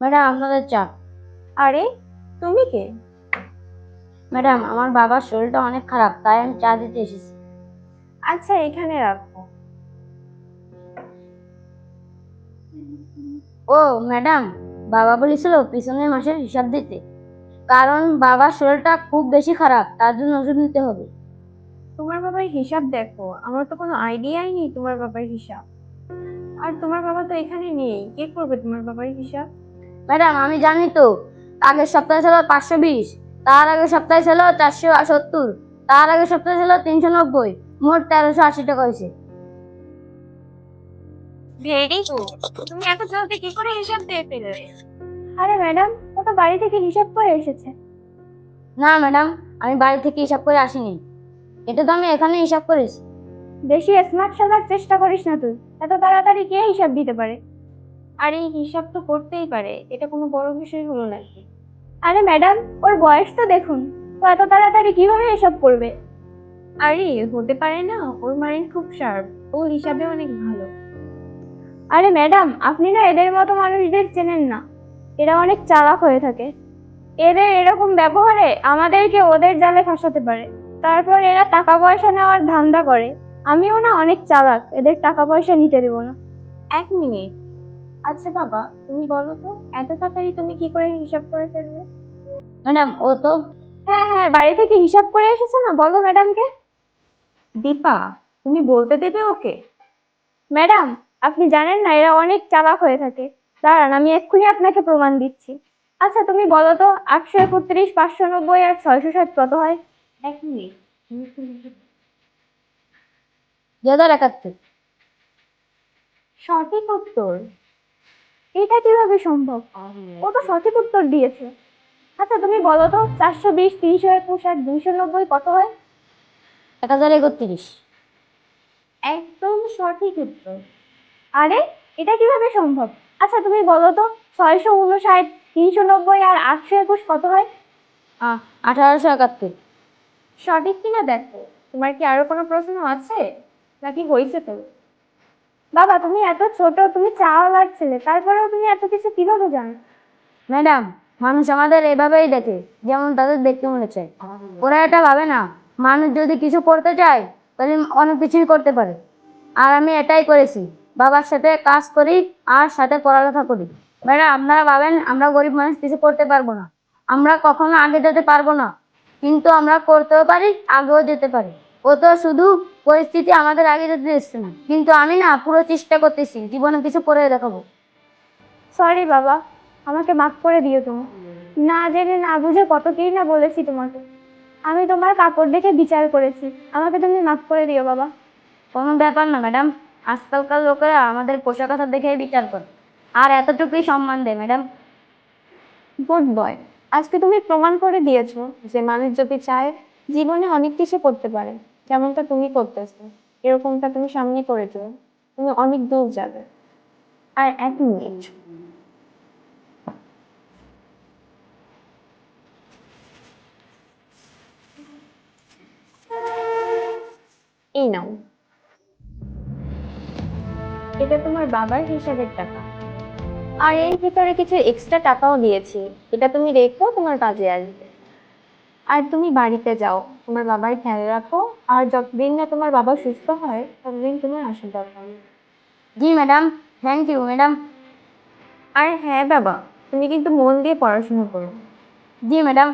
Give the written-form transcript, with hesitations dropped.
Madam আপনাদের চা। আরে, তুমি কে? ম্যাডাম আমার বাবার শরীরটা অনেক খারাপ, তাই আমি চা দিতে এসেছি। আচ্ছা, এখানে রাখো। ও ম্যাডাম, বাবা বলেছিল পিছনের মাসের হিসাব দিতে, কারণ বাবার শরীরটা খুব বেশি খারাপ, তার জন্য ওষুধ নিতে হবে। তোমার বাবার হিসাব দেখো, আমার তো কোনো আইডিয়াই নেই তোমার বাবার হিসাব। আর তোমার বাবা তো এখানে নেই, কে করবে তোমার বাবার হিসাব? ম্যাডাম আমি জানি তো, আগের সপ্তাহে ছিল 520, তার আগের সপ্তাহে ছিল 470, তার আগের সপ্তাহে ছিল 390, মোট 1380 টাকা হয়েছে। ভেরি গুড, তুমি এত জলদি কি করে হিসাব দিয়ে ফেললে? আরে ম্যাডাম, ও তো বাড়ি থেকে হিসাব করে এসেছে। না ম্যাডাম, আমি বাড়ি থেকে হিসাব করে আসিনি, এটা তো আমি এখানে হিসাব করেছি। বেশি স্মার্ট সাজার চেষ্টা করিস না তুই। এত তাড়াতাড়ি কে হিসাব দিতে পারে? আর এই হিসাব তো করতেই পারে, এটা কোনো বড় বিষয় হলো নাকি? আরে ম্যাডাম, ওর বয়স তো দেখুন, ও এত তাড়াতাড়ি কিভাবে এসব করবে? আরে হতে পারে না, ওর মাইন্ড খুব শার্প, ও হিসাবে অনেক ভালো। আরে ম্যাডাম, আপনি না এদের মতো মানুষদের চেনেন না, এরা অনেক চালাক হয়ে থাকে। এদের এরকম ব্যবহারে আমাদেরকে ওদের জালে ফাঁসাতে পারে, তারপর এরা টাকা পয়সা নেওয়ার ধান্দা করে। আমিও না অনেক চালাক, এদের টাকা পয়সা নিতে দেবো না। এক মিনিট, আচ্ছা বাবা, তুমি বলো তো, এত তাড়াতাড়ি তুমি কি করে হিসাব করে ফেলবে? ম্যাডাম ও তো হ্যাঁ হ্যাঁ, বাড়ি থেকে হিসাব করে এসেছো না, বলো ম্যাডামকে। দীপা, তুমি বলতে দেবে ওকে? ম্যাডাম, আপনি জানেন না এরা অনেক চালাক হয়ে থাকে। দাঁড়ান, আমি এক্ষুনি আপনাকে প্রমাণ দিচ্ছি। আচ্ছা তুমি বলো তো, 831, 590 আর 660 কত হয়? এক মিনিট। 2071। সঠিক উত্তর। এটা কিভাবে সম্ভব? ও তো সঠিক উত্তর দিয়েছে। আচ্ছা তুমি বলো তো, 420, 321 আর 290 কত হয়? 1031। একদম সঠিক উত্তর। আরে, এটা কিভাবে সম্ভব? আচ্ছা তুমি বলো তো, 659, 390 আর 821 কত হয়? 1871। সঠিক কিনা দেখো। তোমার কি আরো কোনো প্রশ্ন আছে, নাকি হয়েছে তো? বাবা তুমি এত ছোট, তুমি চাওয়ালার ছেলে, তারপরেও তুমি এত কিছু কিভাবে জানো? ম্যাডাম, মানুষ আমাদের এভাবেই দেখে, যেমন তাদের দেখতে মনে চায়। ওরা এটা ভাবে না, মানুষ যদি কিছু করতে চায় তাহলে অনেক কিছুই করতে পারে। আর আমি এটাই করেছি, বাবার সাথে কাজ করি আর সাথে পড়ালেখা করি। ম্যাডাম আপনারা ভাবেন আমরা গরিব মানুষ কিছু করতে পারবো না, আমরা কখনো আগে যেতে পারবো না, কিন্তু আমরা করতেও পারি, আগেও যেতে পারি। ও তো শুধু পরিস্থিতি আমাদের আগে যেতে দিচ্ছে না, কিন্তু আমি না পুরো চেষ্টা করতেছি জীবনে কিছু করে দেখাবো। সরি বাবা, আমাকে মাফ করে দিও তুমি। না জেনে না বুঝে কত কি না বলেছি তোমাকে। আমি তোমার কাপড় দেখে বিচার করেছি, আমাকে তুমি মাফ করে দিও বাবা। কোনো ব্যাপার না ম্যাডাম, আজকালকার লোকেরা আমাদের পোশাক আশাক দেখেই বিচার করে, আর এতটুকুই সম্মান দেয় ম্যাডাম। Good boy. আজকে তুমি প্রমাণ করে দিয়েছো যে মানুষ যদি চায় জীবনে অনেক কিছু করতে পারে, যেমনটা তুমি করতেছো। এরকমটা তুমি সামনে করেছো, তুমি অনেক দূর যাবে। আর এক মিনিট, এই নাও, এটা তোমার বাবার হিসাবের টাকা। আর এর ভিতরে কিছু এক্সট্রা টাকাও দিয়েছি, এটা তুমি রেখো, তোমার কাজে আসবে। আর তুমি বাড়িতে যাও, তোমার বাবার খেয়াল রাখো। আর যতদিন না তোমার বাবা সুস্থ হয় ততদিন তোমার আশীর্বাদ পাবে। জি ম্যাডাম, থ্যাংক ইউ ম্যাডাম। আর হ্যাঁ বাবা, তুমি কিন্তু মন দিয়ে পড়াশোনা করো। জি ম্যাডাম।